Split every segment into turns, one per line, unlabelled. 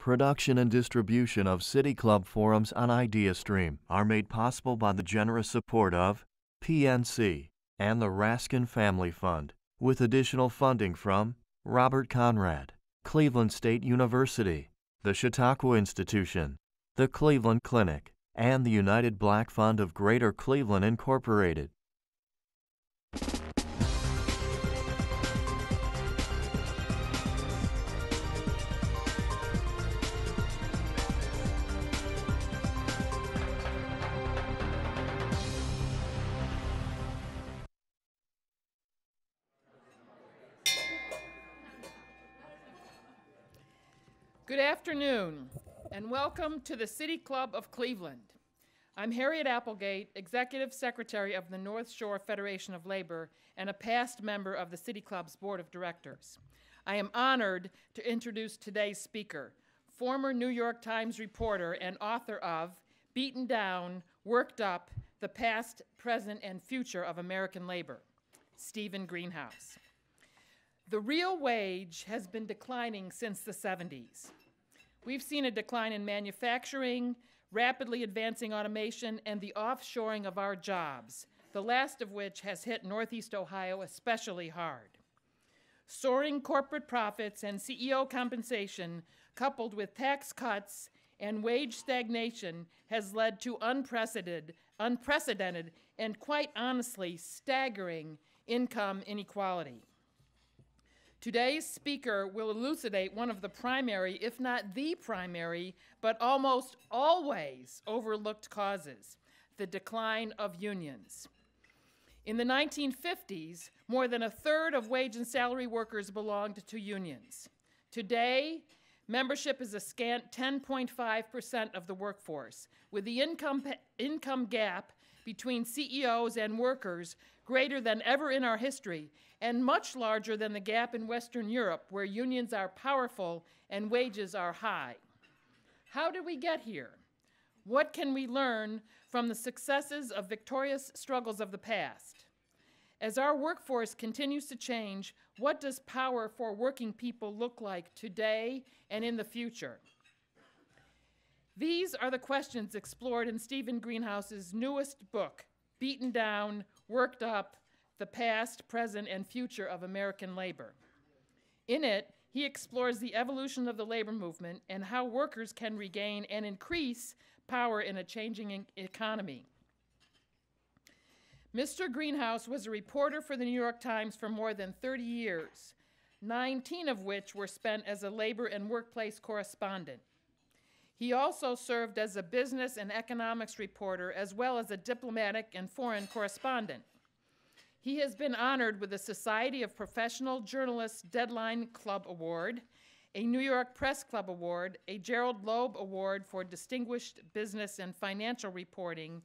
Production and distribution of City Club forums on IdeaStream are made possible by the generous support of PNC and the Raskin Family Fund, with additional funding from Robert Conrad, Cleveland State University, the Chautauqua Institution, the Cleveland Clinic, and the United Black Fund of Greater Cleveland, Incorporated.
Good afternoon, and welcome to the City Club of Cleveland. I'm Harriet Applegate, Executive Secretary of the North Shore Federation of Labor and a past member of the City Club's Board of Directors. I am honored to introduce today's speaker, former New York Times reporter and author of Beaten Down, Worked Up, The Past, Present, and Future of American Labor, Stephen Greenhouse. The real wage has been declining since the 70s. We've seen a decline in manufacturing, rapidly advancing automation, and the offshoring of our jobs, the last of which has hit Northeast Ohio especially hard. Soaring corporate profits and CEO compensation, coupled with tax cuts and wage stagnation, has led to unprecedented, and quite honestly, staggering income inequality. Today's speaker will elucidate one of the primary, if not the primary, but almost always overlooked causes, the decline of unions. In the 1950s, more than a third of wage and salary workers belonged to unions. Today, membership is a scant 10.5% of the workforce, with the income gap between CEOs and workers greater than ever in our history, and much larger than the gap in Western Europe, where unions are powerful and wages are high. How did we get here? What can we learn from the successes of victorious struggles of the past? As our workforce continues to change, what does power for working people look like today and in the future? These are the questions explored in Stephen Greenhouse's newest book, Beaten Down, Worked Up, The Past, Present, and Future of American Labor. In it, he explores the evolution of the labor movement and how workers can regain and increase power in a changing economy. Mr. Greenhouse was a reporter for the New York Times for more than 30 years, 19 of which were spent as a labor and workplace correspondent. He also served as a business and economics reporter, as well as a diplomatic and foreign correspondent. He has been honored with the Society of Professional Journalists Deadline Club Award, a New York Press Club Award, a Gerald Loeb Award for Distinguished Business and Financial Reporting,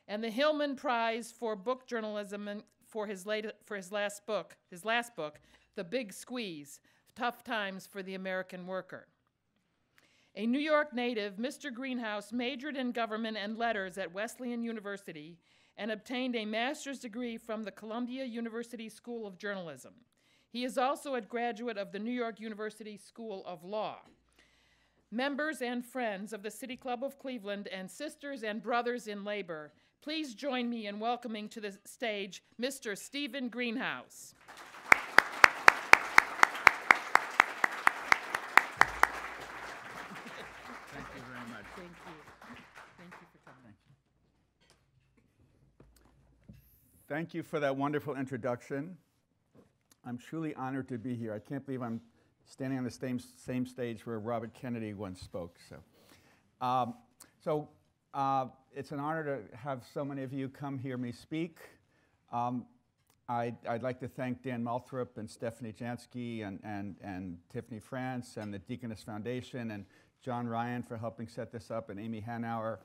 and the Hillman Prize for Book Journalism for his last book, The Big Squeeze, Tough Times for the American Worker. A New York native, Mr. Greenhouse majored in government and letters at Wesleyan University and obtained a master's degree from the Columbia University School of Journalism. He is also a graduate of the New York University School of Law. Members and friends of the City Club of Cleveland and sisters and brothers in labor, please join me in welcoming to the stage Mr. Stephen Greenhouse.
Thank you very much.
Thank you. Thank you for coming.
Thank you for that wonderful introduction. I'm truly honored to be here. I can't believe I'm standing on the same stage where Robert Kennedy once spoke. It's an honor to have so many of you come hear me speak. I'd like to thank Dan Malthrop and Stephanie Jansky and Tiffany France and the Deaconess Foundation and John Ryan for helping set this up, and Amy Hanauer,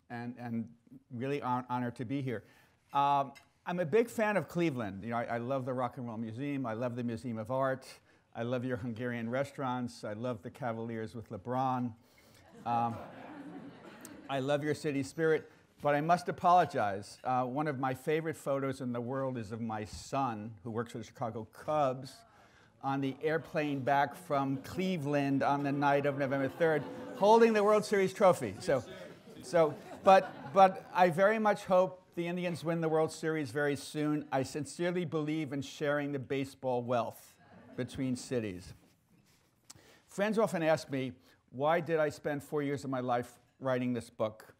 and really honored to be here. I'm a big fan of Cleveland. You know, I love the Rock and Roll Museum. I love the Museum of Art. I love your Hungarian restaurants. I love the Cavaliers with LeBron. I love your city spirit, but I must apologize. One of my favorite photos in the world is of my son, who works for the Chicago Cubs, on the airplane back from Cleveland on the night of November 3rd, holding the World Series trophy. But I very much hope the Indians win the World Series very soon. I sincerely believe in sharing the baseball wealth between cities. Friends often ask me, why did I spend 4 years of my life writing this book?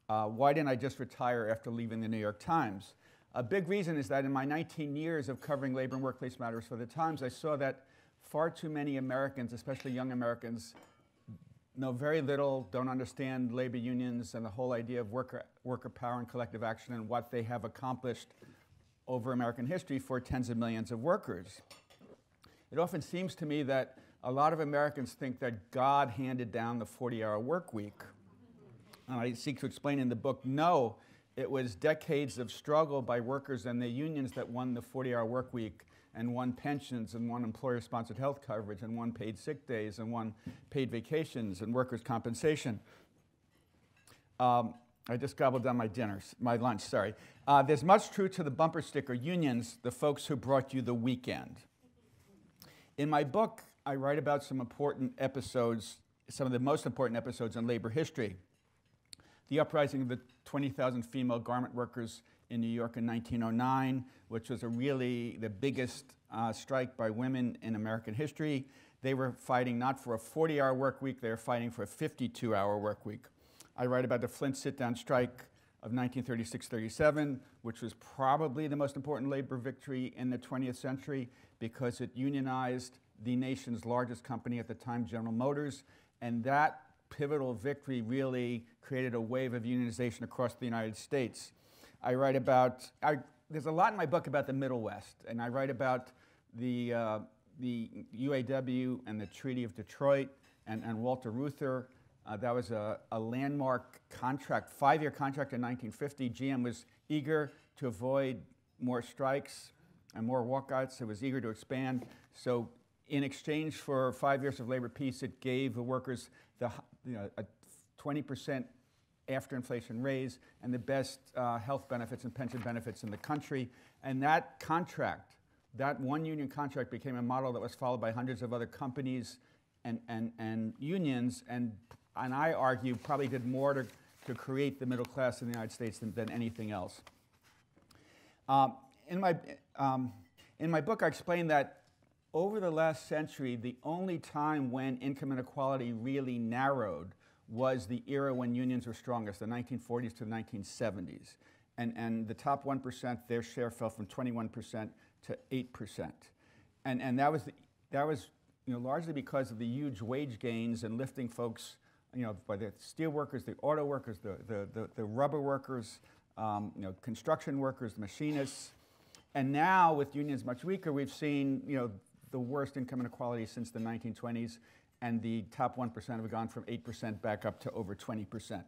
Why didn't I just retire after leaving the New York Times? A big reason is that in my 19 years of covering labor and workplace matters for the Times, I saw that far too many Americans, especially young Americans, know very little, don't understand labor unions and the whole idea of worker power and collective action and what they have accomplished over American history for tens of millions of workers. It often seems to me that a lot of Americans think that God handed down the 40-hour work week. And I seek to explain in the book, no, it was decades of struggle by workers and the unions that won the 40-hour work week and won pensions and won employer-sponsored health coverage and won paid sick days and won paid vacations and workers' compensation. I just gobbled down my lunch, sorry. There's much truth to the bumper sticker unions, the folks who brought you the weekend. In my book, I write about some important episodes, some of the most important episodes in labor history. The uprising of the 20,000 female garment workers in New York in 1909, which was really the biggest strike by women in American history. They were fighting not for a 40-hour work week, they were fighting for a 52-hour work week. I write about the Flint sit-down strike of 1936-37, which was probably the most important labor victory in the 20th century because it unionized the nation's largest company at the time, General Motors, and that pivotal victory really created a wave of unionization across the United States. I write about, there's a lot in my book about the Middle West, and I write about the UAW and the Treaty of Detroit and Walter Reuther. That was a landmark contract, 5-year contract in 1950. GM was eager to avoid more strikes and more walkouts. It was eager to expand. So in exchange for 5 years of labor peace, it gave the workers a 20% after inflation raise and the best health benefits and pension benefits in the country. And that contract, that one union contract became a model that was followed by hundreds of other companies and unions, and I argue probably did more to create the middle class in the United States than anything else. In my book, I explain that over the last century, the only time when income inequality really narrowed was the era when unions were strongest, the 1940s to the 1970s. And the top 1%, their share fell from 21% to 8%. And that was largely because of the huge wage gains and lifting folks, by the steel workers, the auto workers, the rubber workers, construction workers, the machinists. And now, with unions much weaker, we've seen, the worst income inequality since the 1920s, and the top 1% have gone from 8% back up to over 20%.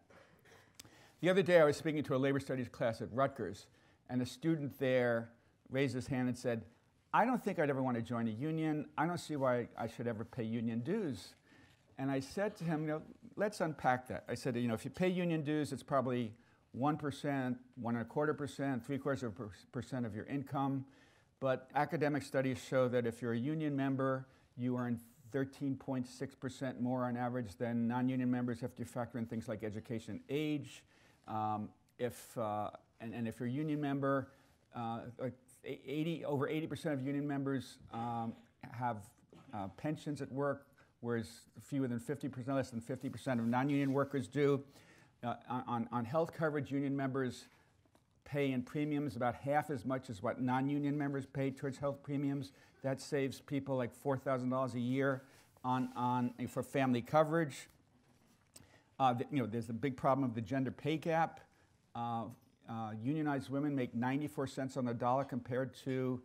The other day, I was speaking to a labor studies class at Rutgers, and a student there raised his hand and said, I don't think I'd ever want to join a union. I don't see why I should ever pay union dues. And I said to him, let's unpack that. I said, if you pay union dues, it's probably 1%, 1.25%, 0.75% of your income. But academic studies show that if you're a union member, you earn 13.6% more on average than non-union members after you factor in things like education, age. And if you're a union member, over 80% of union members have pensions at work, whereas fewer than 50%, less than 50% of non-union workers do. On health coverage, union members pay in premiums about half as much as what non-union members pay towards health premiums. That saves people like $4,000 a year for family coverage. There's a big problem of the gender pay gap. Unionized women make 94 cents on the dollar compared to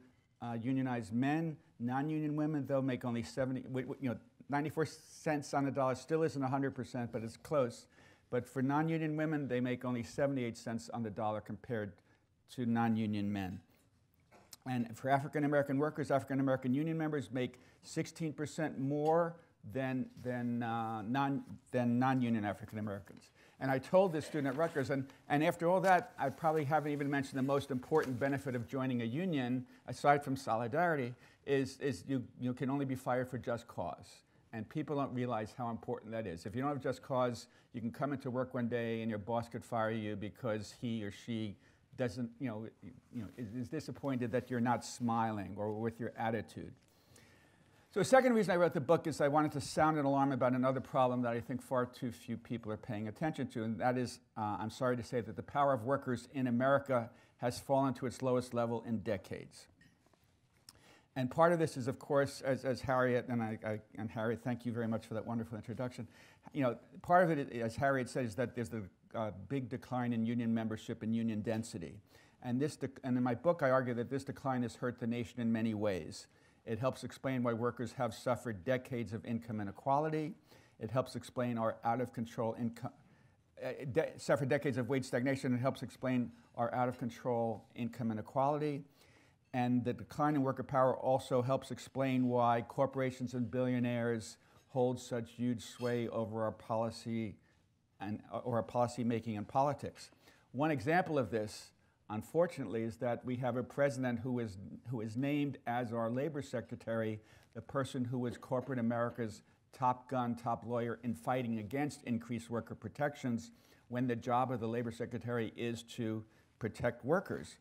unionized men. Non-union women, though, make only 94 cents on the dollar still isn't 100%, but it's close. But for non-union women, they make only 78 cents on the dollar compared to non-union men. And for African-American workers, African-American union members make 16% more than non-union African Americans. And I told this student at Rutgers, and after all that, I probably haven't even mentioned the most important benefit of joining a union, aside from solidarity, is you can only be fired for just cause. And people don't realize how important that is. If you don't have just cause, you can come into work one day and your boss could fire you because he or she doesn't, is disappointed that you're not smiling or with your attitude. So the second reason I wrote the book is I wanted to sound an alarm about another problem that I think far too few people are paying attention to, and that is, I'm sorry to say that the power of workers in America has fallen to its lowest level in decades. And part of this is, of course, as Harriet, and Harriet, thank you very much for that wonderful introduction. Part of it, as Harriet said, is that there's the big decline in union membership and union density. And in my book, I argue that this decline has hurt the nation in many ways. It helps explain why workers have suffered decades of income inequality. It helps explain our out-of-control income, suffered decades of wage stagnation. It helps explain our out-of-control income inequality. And the decline in worker power also helps explain why corporations and billionaires hold such huge sway over our policy or our policy making and politics. One example of this, unfortunately, is that we have a president who is named as our labor secretary, the person who was corporate America's top gun, top lawyer in fighting against increased worker protections, when the job of the labor secretary is to protect workers.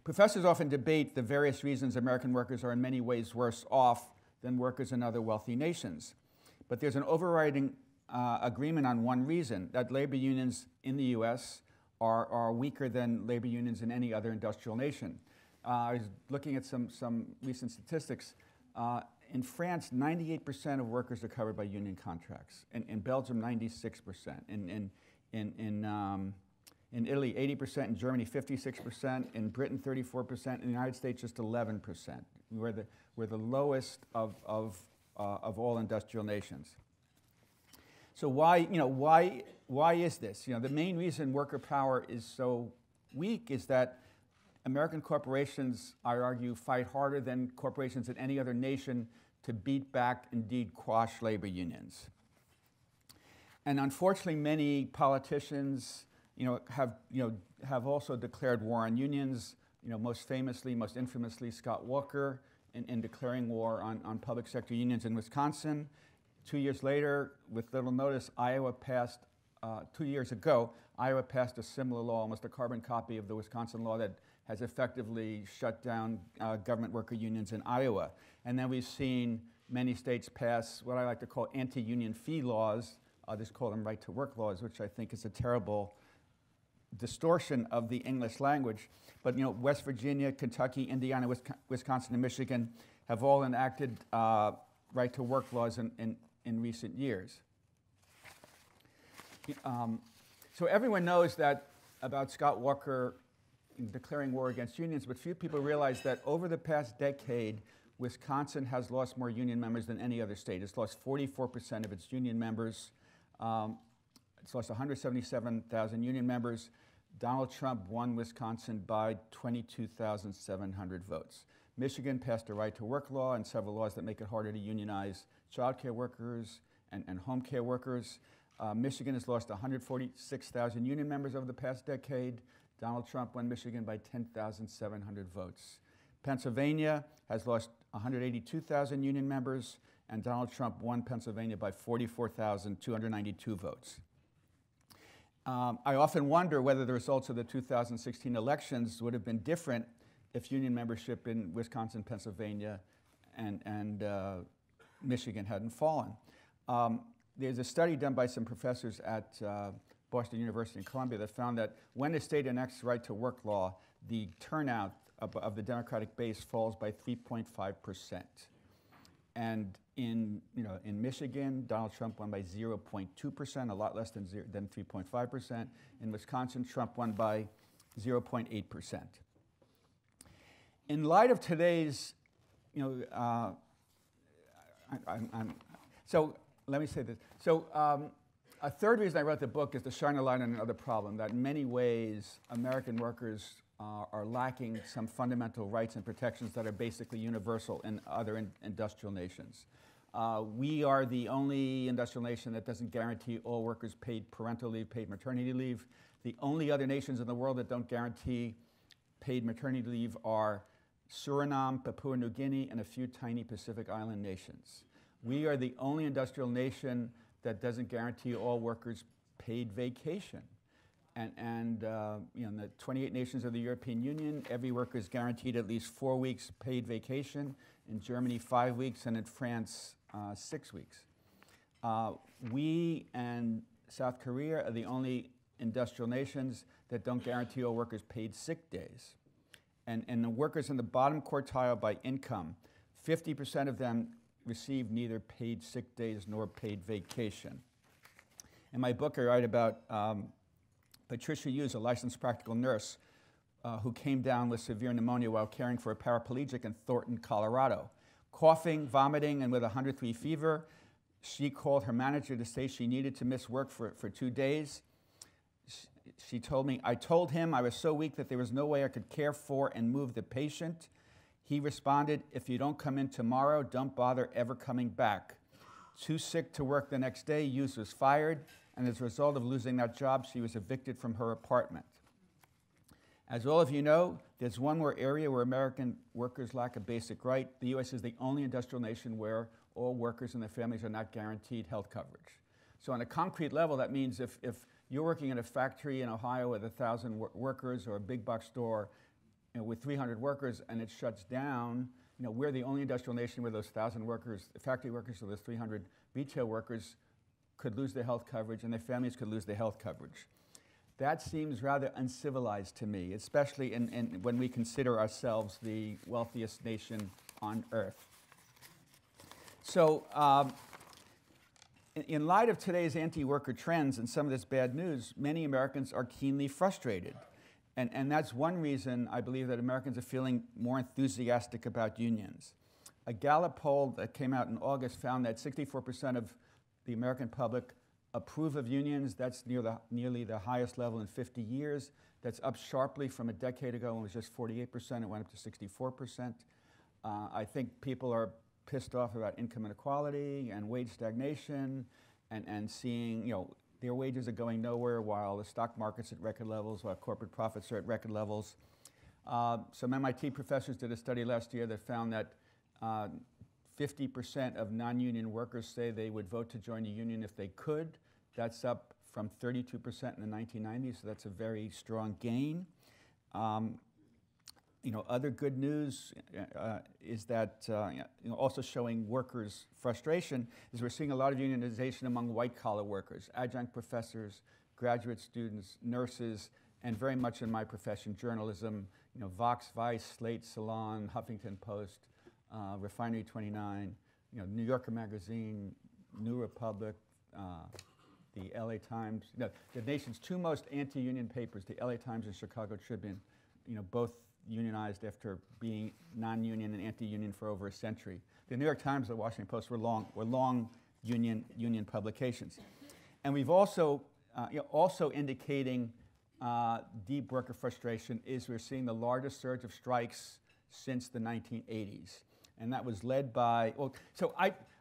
Professors often debate the various reasons American workers are in many ways worse off than workers in other wealthy nations. But there's an overriding agreement on one reason, that labor unions in the US are weaker than labor unions in any other industrial nation. I was looking at some recent statistics. In France, 98% of workers are covered by union contracts. In Belgium, 96%. In Italy, 80%. In Germany, 56%. In Britain, 34%. In the United States, just 11%. We're the lowest of all industrial nations. So why is this? The main reason worker power is so weak is that American corporations, I argue, fight harder than corporations in any other nation to beat back, indeed quash labor unions. And unfortunately, many politicians have also declared war on unions. Most famously, most infamously, Scott Walker in declaring war on public sector unions in Wisconsin. 2 years later, with little notice, Iowa passed, 2 years ago, Iowa passed a similar law, almost a carbon copy of the Wisconsin law that has effectively shut down government worker unions in Iowa. And then we've seen many states pass what I like to call anti-union fee laws. Others call them right-to-work laws, which I think is a terrible distortion of the English language. But West Virginia, Kentucky, Indiana, Wisconsin, and Michigan have all enacted right-to-work laws in recent years. So everyone knows that about Scott Walker declaring war against unions, but few people realize that over the past decade, Wisconsin has lost more union members than any other state. It's lost 44% of its union members. It's lost 177,000 union members. Donald Trump won Wisconsin by 22,700 votes. Michigan passed a right-to-work law and several laws that make it harder to unionize child care workers and home care workers. Michigan has lost 146,000 union members over the past decade. Donald Trump won Michigan by 10,700 votes. Pennsylvania has lost 182,000 union members, and Donald Trump won Pennsylvania by 44,292 votes. I often wonder whether the results of the 2016 elections would have been different if union membership in Wisconsin, Pennsylvania, and Michigan hadn't fallen. There's a study done by some professors at Boston University and Columbia that found that when a state enacts right-to-work law, the turnout of the Democratic base falls by 3.5%. And in Michigan, Donald Trump won by 0.2%, a lot less than 3.5%. In Wisconsin, Trump won by 0.8%. In light of today's, so let me say this. So a third reason I wrote the book is to shine a light on another problem, that in many ways American workers are lacking some fundamental rights and protections that are basically universal in other industrial nations. We are the only industrial nation that doesn't guarantee all workers paid parental leave, paid maternity leave. The only other nations in the world that don't guarantee paid maternity leave are Suriname, Papua New Guinea, and a few tiny Pacific Island nations. We are the only industrial nation that doesn't guarantee all workers paid vacation. And in the 28 nations of the European Union, every worker is guaranteed at least 4 weeks paid vacation. In Germany, 5 weeks, and in France, 6 weeks. We and South Korea are the only industrial nations that don't guarantee all workers paid sick days. And the workers in the bottom quartile by income, 50% of them receive neither paid sick days nor paid vacation. In my book, I write about Patricia Hughes, a licensed practical nurse who came down with severe pneumonia while caring for a paraplegic in Thornton, Colorado. Coughing, vomiting, and with a 103 fever, she called her manager to say she needed to miss work for 2 days. She told me, I told him I was so weak that there was no way I could care for and move the patient. He responded, if you don't come in tomorrow, don't bother ever coming back. Too sick to work the next day, Hughes was fired, and as a result of losing that job, she was evicted from her apartment. As all of you know, there's one more area where American workers lack a basic right. The U.S. is the only industrial nation where all workers and their families are not guaranteed health coverage. So on a concrete level, that means if you're working in a factory in Ohio with 1,000 workers, or a big box store with 300 workers, and it shuts down, we're the only industrial nation where those 1,000 workers, factory workers, or those 300 retail workers could lose their health coverage, and their families could lose their health coverage. That seems rather uncivilized to me, especially when we consider ourselves the wealthiest nation on earth. So in light of today's anti-worker trends and some of this bad news, many Americans are keenly frustrated. And that's one reason I believe that Americans are feeling more enthusiastic about unions. A Gallup poll that came out in August found that 64% of the American public approve of unions. That's nearly the highest level in 50 years. That's up sharply from a decade ago when it was just 48%. It went up to 64%. I think people are pissed off about income inequality and wage stagnation and seeing, their wages are going nowhere while the stock market's at record levels, while corporate profits are at record levels. Some MIT professors did a study last year that found that 50% of non-union workers say they would vote to join a union if they could. That's up from 32% in the 1990s, so that's a very strong gain. Other good news is that also showing workers' frustration is we're seeing a lot of unionization among white-collar workers, adjunct professors, graduate students, nurses, and very much in my profession, journalism, Vox, Vice, Slate, Salon, Huffington Post, Refinery 29, New Yorker Magazine, New Republic, the LA Times, the nation's two most anti-union papers, the LA Times and Chicago Tribune, both unionized after being non-union and anti-union for over a century. The New York Times and the Washington Post were long union publications. And we've also indicating deep worker frustration is we're seeing the largest surge of strikes since the 1980s. And that was led by, so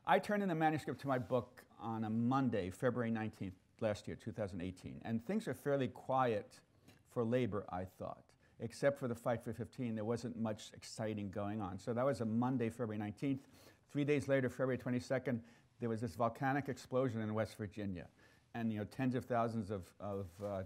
I turned in a manuscript to my book on a Monday, February 19th, last year, 2018. And things are fairly quiet for labor, I thought. Except for the Fight for 15, there wasn't much exciting going on. So that was a Monday, February 19th. 3 days later, February 22nd, there was this volcanic explosion in West Virginia. And tens of thousands of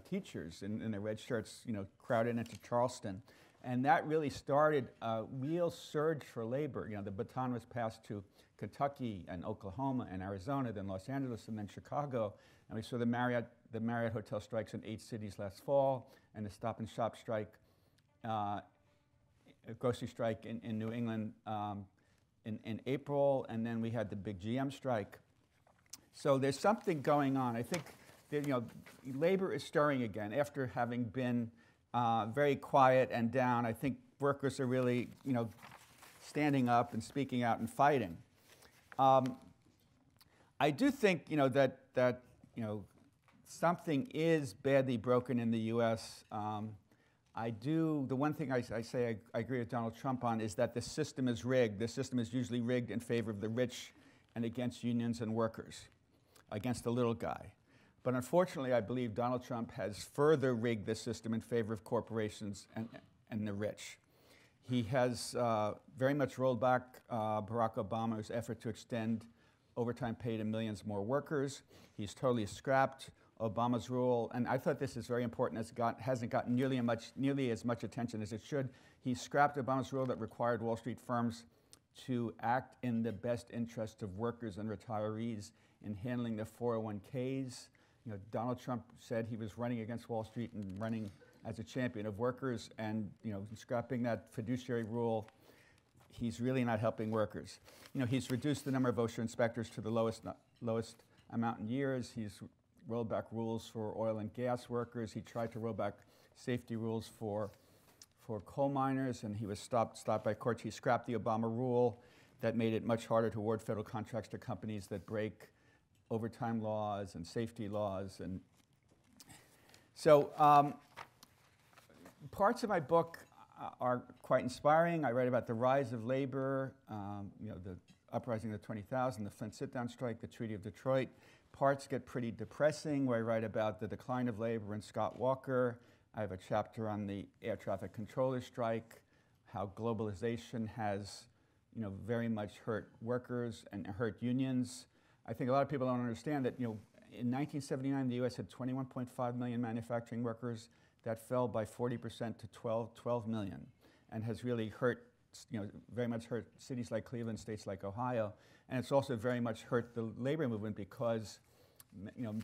teachers in their red shirts crowded into Charleston. And that really started a real surge for labor. The baton was passed to Kentucky and Oklahoma and Arizona, then Los Angeles, and then Chicago. And we saw the Marriott hotel strikes in 8 cities last fall, and the Stop and Shop strike, grocery strike in New England in April, and then we had the big GM strike. So there's something going on. I think that, labor is stirring again after having been very quiet and down. I think workers are really, standing up and speaking out and fighting. I do think, that something is badly broken in the U.S. The one thing I agree with Donald Trump on is that the system is rigged. The system is usually rigged in favor of the rich and against unions and workers, against the little guy. But unfortunately, I believe Donald Trump has further rigged this system in favor of corporations and the rich. He has very much rolled back Barack Obama's effort to extend overtime pay to millions more workers. He's totally scrapped Obama's rule, and I thought this is very important. It hasn't gotten nearly as much attention as it should. He scrapped Obama's rule that required Wall Street firms to act in the best interest of workers and retirees in handling their 401ks. You know, Donald Trump said he was running against Wall Street and running as a champion of workers, and scrapping that fiduciary rule, he's really not helping workers. He's reduced the number of OSHA inspectors to the lowest amount in years. He's rolled back rules for oil and gas workers. He tried to roll back safety rules for coal miners, and he was stopped by courts. He scrapped the Obama rule that made it much harder to award federal contracts to companies that break overtime laws and safety laws. And so parts of my book are quite inspiring. I write about the rise of labor, the uprising of the 20,000, the Flint sit-down strike, the Treaty of Detroit. Parts get pretty depressing, where I write about the decline of labor and Scott Walker. I have a chapter on the air traffic controller strike, how globalization has very much hurt workers and hurt unions. I think a lot of people don't understand that in 1979 the U.S. had 21.5 million manufacturing workers. That fell by 40% to 12 million, and has really hurt, very much hurt cities like Cleveland, states like Ohio, and it's also very much hurt the labor movement because,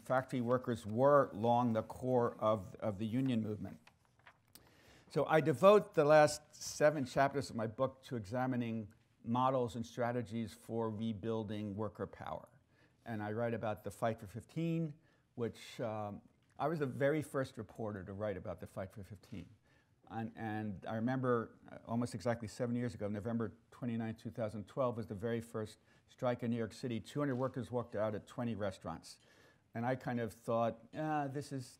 factory workers were long the core of the union movement. So I devote the last 7 chapters of my book to examining models and strategies for rebuilding worker power, and I write about the Fight for 15, which I was the very first reporter to write about the Fight for 15. And I remember almost exactly 7 years ago, November 29, 2012, was the very first strike in New York City. 200 workers walked out at 20 restaurants. And I kind of thought, this is,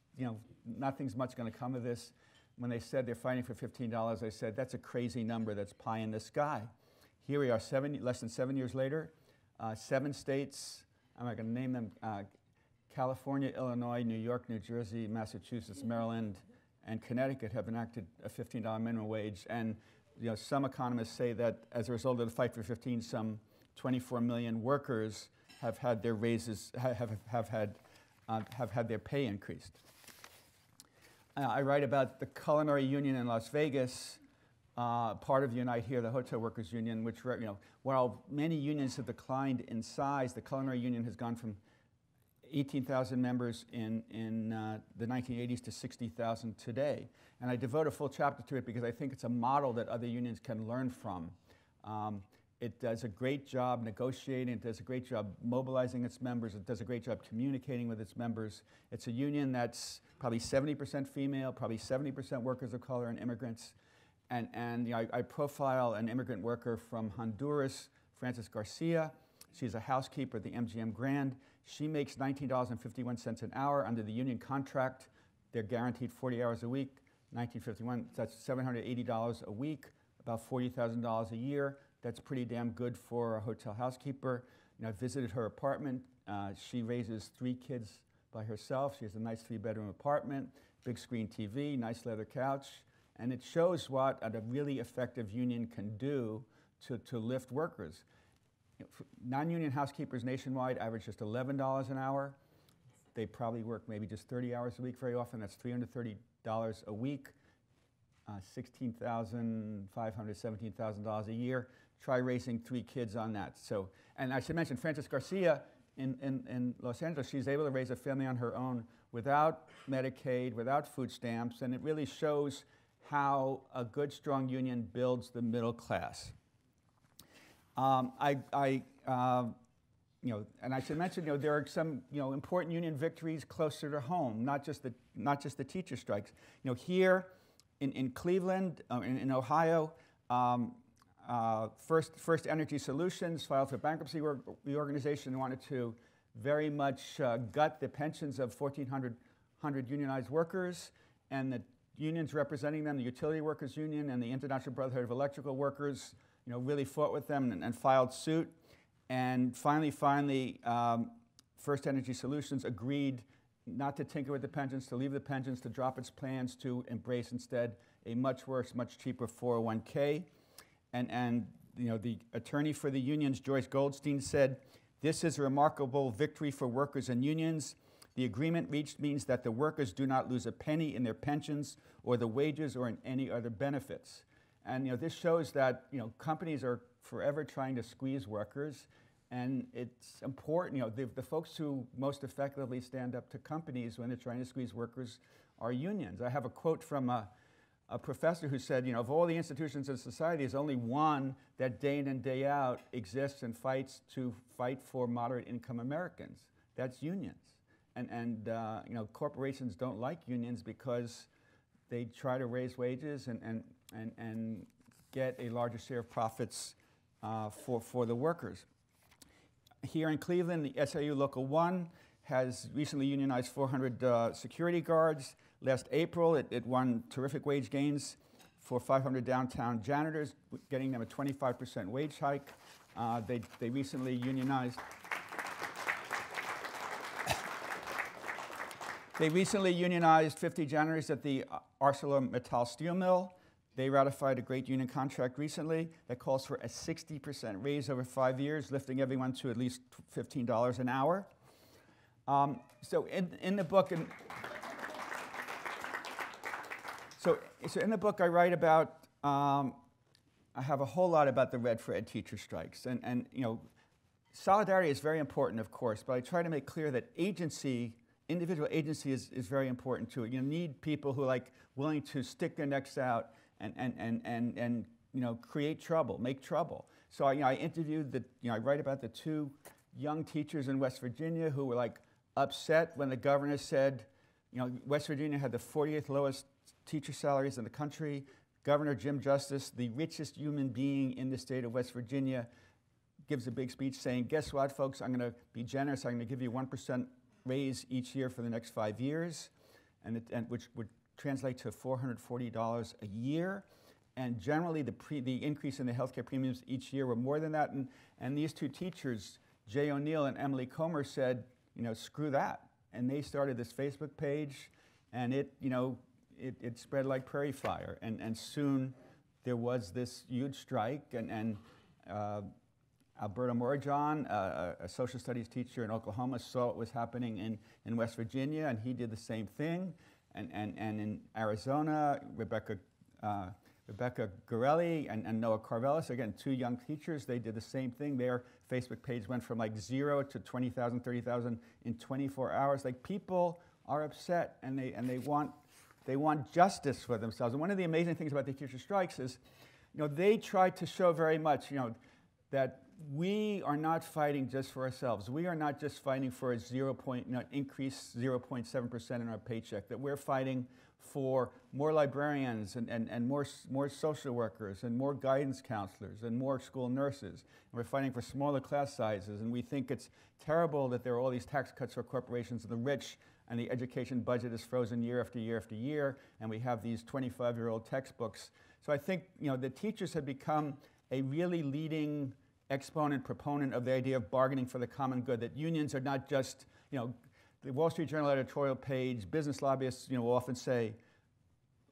nothing's much going to come of this. When they said they're fighting for $15, I said, that's a crazy number, that's pie in the sky. Here we are, less than 7 years later, 7 states, I'm not going to name them, California, Illinois, New York, New Jersey, Massachusetts, Maryland, and Connecticut have enacted a $15 minimum wage. And some economists say that as a result of the Fight for 15, some 24 million workers have had their raises, have had their pay increased. I write about the Culinary Union in Las Vegas, part of Unite Here, the Hotel Workers Union, which, while many unions have declined in size, the Culinary Union has gone from 18,000 members in the 1980s to 60,000 today. And I devote a full chapter to it because I think it's a model that other unions can learn from. It does a great job negotiating, it does a great job mobilizing its members, it does a great job communicating with its members. It's a union that's probably 70% female, probably 70% workers of color and immigrants. And I profile an immigrant worker from Honduras, Frances Garcia. She's a housekeeper at the MGM Grand. She makes $19.51 an hour under the union contract. They're guaranteed 40 hours a week. 1951, that's $780 a week, about $40,000 a year. That's pretty damn good for a hotel housekeeper. I visited her apartment. She raises 3 kids by herself. She has a nice 3-bedroom apartment, big screen TV, nice leather couch. And it shows what a really effective union can do to lift workers. Non-union housekeepers nationwide average just $11 an hour. They probably work maybe just 30 hours a week very often. That's $330 a week, $16,500, $17,000 a year. Try raising 3 kids on that. So, and I should mention Frances Garcia in Los Angeles, she's able to raise a family on her own without Medicaid, without food stamps, and it really shows how a good, strong union builds the middle class. And I should mention, there are some, important union victories closer to home, not just the teacher strikes. Here in Cleveland, in Ohio, First Energy Solutions filed for bankruptcy reorganization and wanted to very much gut the pensions of 1,400 unionized workers, and the unions representing them, the Utility Workers Union and the International Brotherhood of Electrical Workers, really fought with them and filed suit. And finally, First Energy Solutions agreed not to tinker with the pensions, to leave the pensions, to drop its plans, to embrace instead a much worse, much cheaper 401k. And you know, the attorney for the unions, Joyce Goldstein, said, "This is a remarkable victory for workers and unions. The agreement reached means that the workers do not lose a penny in their pensions or the wages or in any other benefits." And you know, this shows that companies are forever trying to squeeze workers, and it's important. The folks who most effectively stand up to companies when they're trying to squeeze workers are unions. I have a quote from a professor who said, of all the institutions in society, there's only one that day in and day out exists and fights for moderate income Americans. That's unions. And corporations don't like unions because they try to raise wages and get a larger share of profits for the workers. Here in Cleveland, the SIU Local 1 has recently unionized 400 security guards. Last April, it won terrific wage gains for 500 downtown janitors, getting them a 25% wage hike. They recently unionized. They recently unionized 50 janitors at the ArcelorMittal steel mill. They ratified a great union contract recently that calls for a 60% raise over 5 years, lifting everyone to at least $15 an hour. So in the book, so in the book I write about, I have a whole lot about the Red for Ed teacher strikes. And solidarity is very important, of course, but I try to make clear that individual agency is very important too. You need people who are willing to stick their necks out and create trouble, make trouble. So I interviewed I write about the 2 young teachers in West Virginia who were upset when the governor said, West Virginia had the 48th lowest teacher salaries in the country. Governor Jim Justice, the richest human being in the state of West Virginia, gives a big speech saying, "Guess what, folks? I'm going to be generous. I'm going to give you 1% raise each year for the next 5 years," and which would translate to $440 a year. And generally, the increase in the healthcare premiums each year were more than that. And these 2 teachers, Jay O'Neill and Emily Comer, said, screw that. And they started this Facebook page, and it spread like prairie fire. And soon there was this huge strike, and Alberto Morajon, a social studies teacher in Oklahoma, saw what was happening in West Virginia, and he did the same thing. And in Arizona, Rebecca Gorelli and Noah Carvelis, again, 2 young teachers, they did the same thing. Their Facebook page went from 0 to 20,000, 30,000 in 24 hours. people are upset, and they want justice for themselves. And one of the amazing things about the teacher strikes is, they tried to show very much, that we are not fighting just for ourselves. We are not just fighting for a increase 0.7% in our paycheck, that we're fighting for more librarians and more social workers and more guidance counselors and more school nurses. And we're fighting for smaller class sizes, and we think it's terrible that there are all these tax cuts for corporations and the rich, and the education budget is frozen year after year after year, and we have these 25-year-old textbooks. So I think the teachers have become a really leading exponent, proponent of the idea of bargaining for the common good, that unions are not just, the Wall Street Journal editorial page, business lobbyists, will often say,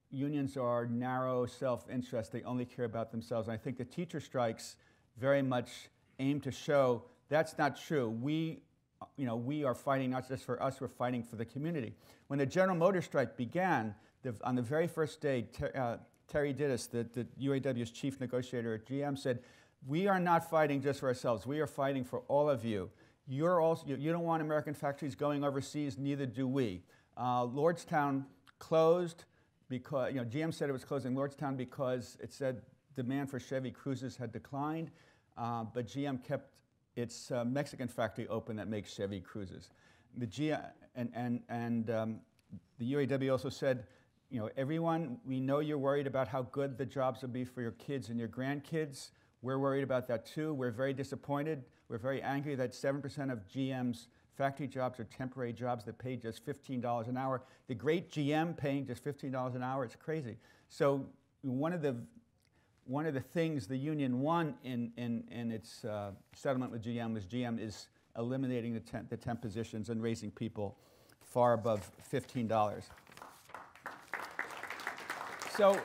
unions are narrow self-interest, they only care about themselves. And I think the teacher strikes very much aim to show that's not true. We are fighting not just for us, we're fighting for the community. When the General Motors strike began, on the very first day, Terry Dittus, the UAW's chief negotiator at GM, said, "We are not fighting just for ourselves. We are fighting for all of you. You don't want American factories going overseas, neither do we." Lordstown closed because, GM said it was closing Lordstown because it said demand for Chevy Cruises had declined, but GM kept its Mexican factory open that makes Chevy Cruises. The UAW also said, everyone, we know you're worried about how good the jobs will be for your kids and your grandkids. We're worried about that too. We're very disappointed. We're very angry that 7% of GM's factory jobs are temporary jobs that pay just $15 an hour. The great GM paying just $15 an hour, it's crazy. So one of the one of the things the union won in its settlement with GM was GM is eliminating the temp positions and raising people far above $15. So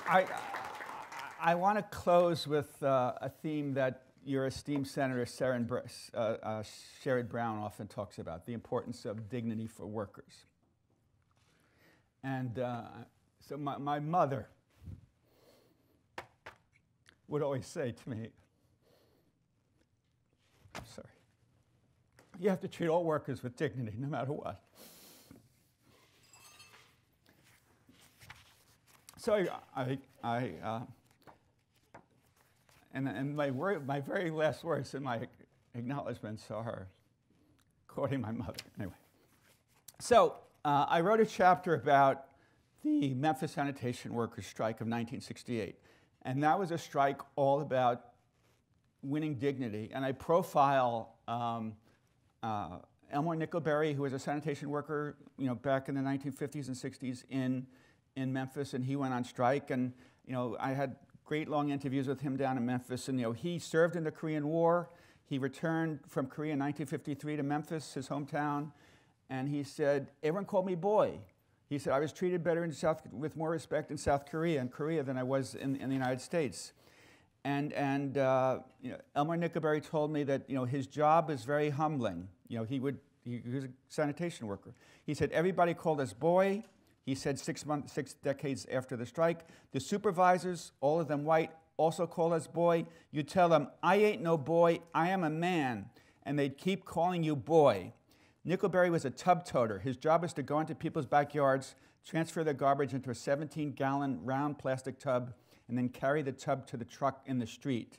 I want to close with a theme that your esteemed Senator Sherrod Brown often talks about, the importance of dignity for workers. And so my mother would always say to me, I'm sorry, you have to treat all workers with dignity no matter what. So and my very last words in my acknowledgments are quoting my mother. Anyway, so I wrote a chapter about the Memphis sanitation workers' strike of 1968, and that was a strike all about winning dignity. And I profile Elmore Nickelberry, who was a sanitation worker, back in the 1950s and 60s in Memphis, and he went on strike. And I had great long interviews with him down in Memphis. And he served in the Korean War. He returned from Korea in 1953 to Memphis, his hometown, and he said, "Everyone called me boy." He said, "I was treated better with more respect in South Korea than I was in the United States." And Elmore Nickelberry told me that his job is very humbling. He was a sanitation worker. He said everybody called us boy. He said 6 decades after the strike, the supervisors, all of them white, also call us boy. You tell them, "I ain't no boy, I am a man," and they'd keep calling you boy. Nickelberry was a tub toter. His job was to go into people's backyards, transfer their garbage into a 17-gallon round plastic tub, and then carry the tub to the truck in the street.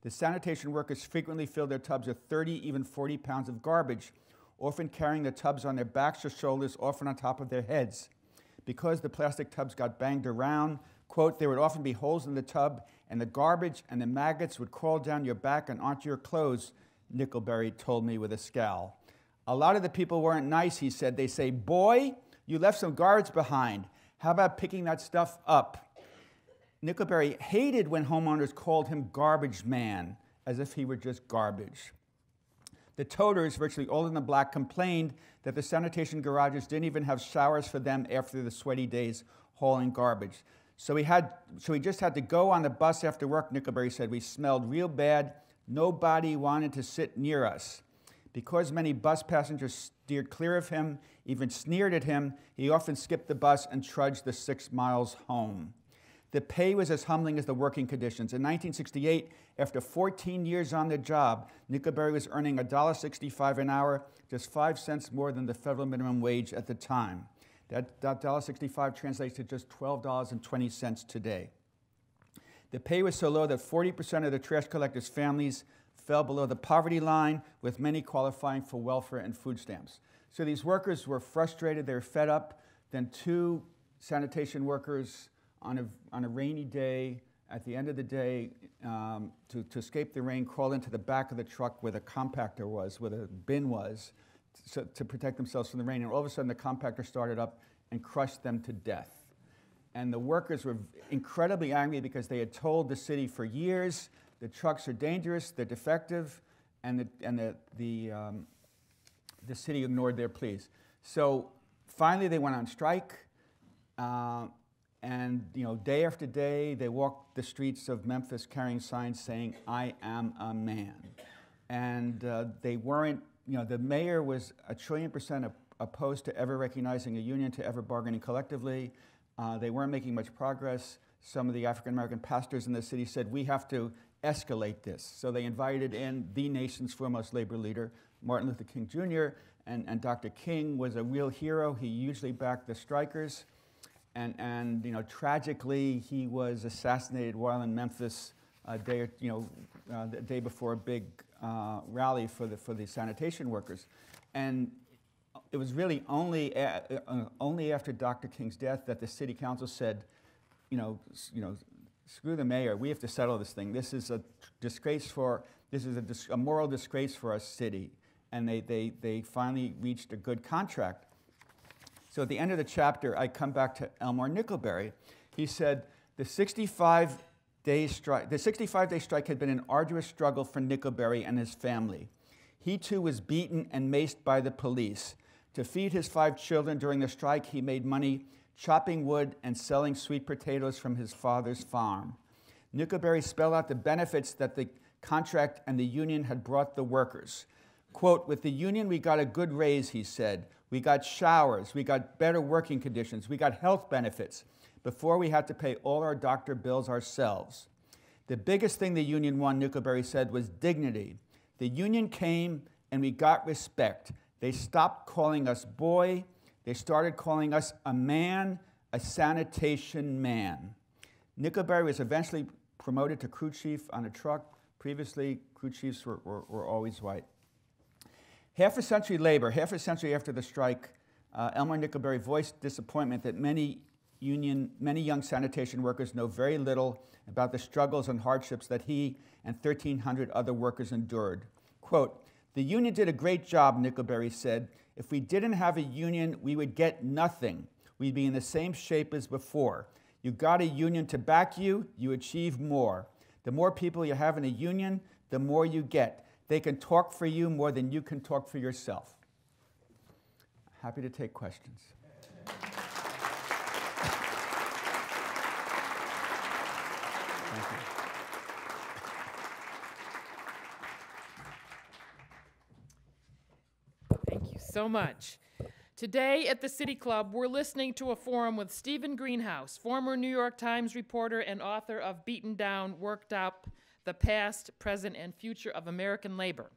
The sanitation workers frequently filled their tubs with 30, even 40 pounds of garbage, often carrying the tubs on their backs or shoulders, often on top of their heads. Because the plastic tubs got banged around, quote, there would often be holes in the tub, and the garbage and the maggots would crawl down your back and onto your clothes, Nickelberry told me with a scowl. A lot of the people weren't nice, he said. They say, "Boy, you left some garbage behind. How about picking that stuff up?" Nickelberry hated when homeowners called him garbage man, as if he were just garbage. The toters, virtually all in the black, complained that the sanitation garages didn't even have showers for them after the sweaty days hauling garbage. So we just had to go on the bus after work, Nickelberry said. We smelled real bad. Nobody wanted to sit near us. Because many bus passengers steered clear of him, even sneered at him, he often skipped the bus and trudged the 6 miles home. The pay was as humbling as the working conditions. In 1968, after 14 years on the job, Nickelberry was earning $1.65 an hour, just 5 cents more than the federal minimum wage at the time. That $1.65 translates to just $12.20 today. The pay was so low that 40% of the trash collectors' families fell below the poverty line, with many qualifying for welfare and food stamps. So these workers were frustrated, they were fed up. Then 2 sanitation workers on a rainy day, at the end of the day, to escape the rain, crawled into the back of the truck where the compactor was, where the bin was, to protect themselves from the rain. And all of a sudden, the compactor started up and crushed them to death. And the workers were incredibly angry because they had told the city for years, the trucks are dangerous, they're defective, and the city ignored their pleas. So finally, they went on strike. And day after day, they walked the streets of Memphis carrying signs saying, "I am a man." And they weren't, the mayor was 1,000,000,000% opposed to ever recognizing a union, to ever bargaining collectively. They weren't making much progress. Some of the African-American pastors in the city said, "We have to escalate this." So they invited in the nation's foremost labor leader, Martin Luther King Jr., and Dr. King was a real hero. He usually backed the strikers. And tragically, he was assassinated while in Memphis the day before a big rally for the sanitation workers. And it was really only after Dr. King's death that the city council said, screw the mayor. We have to settle this thing. This is a moral disgrace for our city. And they finally reached a good contract. So at the end of the chapter, I come back to Elmore Nickelberry. He said, the 65 the 65-day strike had been an arduous struggle for Nickelberry and his family. He too was beaten and maced by the police. To feed his 5 children during the strike, he made money chopping wood and selling sweet potatoes from his father's farm. Nickelberry spelled out the benefits that the contract and the union had brought the workers. Quote, "With the union, we got a good raise," he said. "We got showers, we got better working conditions, we got health benefits. Before, we had to pay all our doctor bills ourselves." The biggest thing the union won, Nickelberry said, was dignity. The union came and we got respect. They stopped calling us boy. They started calling us a man, a sanitation man. Nickelberry was eventually promoted to crew chief on a truck. Previously, crew chiefs were always white. Half a century after the strike, Elmer Nickelberry voiced disappointment that many young sanitation workers know very little about the struggles and hardships that he and 1,300 other workers endured. Quote, "The union did a great job," Nickelberry said. "If we didn't have a union, we would get nothing. We'd be in the same shape as before. You got a union to back you, you achieve more. The more people you have in a union, the more you get. They can talk for you more than you can talk for yourself." Happy to take questions. Thank you.
Thank you so much. Today at the City Club, we're listening to a forum with Stephen Greenhouse, former New York Times reporter and author of Beaten Down, Worked Up, The Past, Present, and Future of American Labor.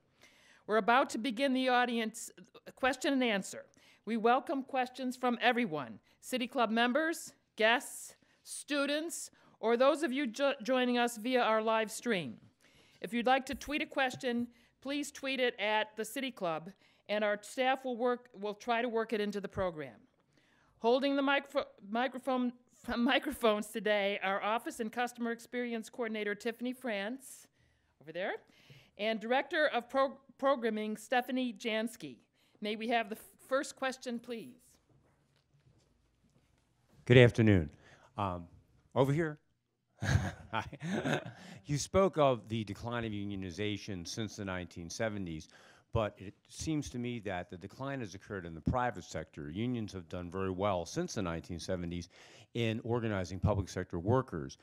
We're about to begin the audience question and answer. We welcome questions from everyone, City Club members, guests, students, or those of you joining us via our live stream. If you'd like to tweet a question, please tweet it at the City Club, and our staff will try to work it into the program. Holding the microphones today are Office and Customer Experience Coordinator Tiffany France, over there, and Director of Programming Stephanie Jansky. May we have the first question, please?
Good afternoon. Over here. You spoke of the decline of unionization since the 1970s, but it seems to me that the decline has occurred in the private sector. Unions have done very well since the 1970s in organizing public sector workers.